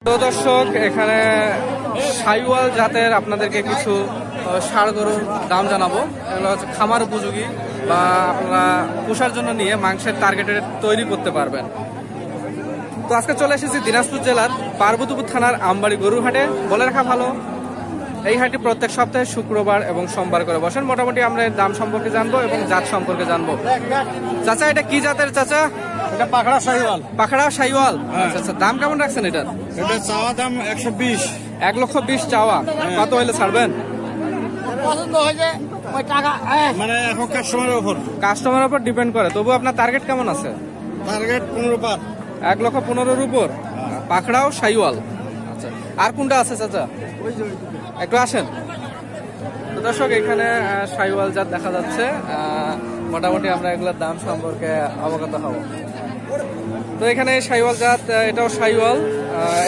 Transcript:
তো দর্শক, এখানে শাইওয়াল জাতের আপনাদেরকে কিছু ষাঁড় গরুর দাম জানাবো। এগুলো হচ্ছে খামার উপযোগী বা আপনারা পোষার জন্য নিয়ে মাংসের টার্গেটে তৈরি করতে পারবেন। তো আজকে চলে এসেছি দিনাজপুর জেলার পার্বতীপুর থানার আমবাড়ি গরুর হাটে। বলে রাখা ভালো, এই হাটটি প্রত্যেক সপ্তাহে শুক্রবার এবং সোমবার করে বসেন। মোটামুটি আমরা এর দাম সম্পর্কে জানবো এবং জাত সম্পর্কে জানবো। চাচা, এটা কি জাতের চাচা? এটা পাখড়া শাহিওয়াল। পাখড়া শাইওয়াল। আচ্ছা, দাম কেমন রাখছেন এটার? এটা চাওয়া দাম 120। 1,20,000 চাওয়া। কত হইলে ছাড়বেন? পছন্দ হয়েছে ওই টাকা মানে এখন কাস্টমারের উপর। কাস্টমারের উপর ডিপেন্ড করে। তবু আপনার টার্গেট কেমন আছে? টার্গেট 15 পার। 1,15,000 উপর। পাখড়াও শাইওয়াল। আচ্ছা, আর কোনটা আছে চাচা? একটু আসেন। তো দর্শক, এখানে শাইওয়াল জাত দেখা যাচ্ছে। মোটামুটি আমরা এগুলোর দাম সম্পর্কে অবগত হব। তো এখানে শাইওয়াল জাত, এটাও শাইওয়াল।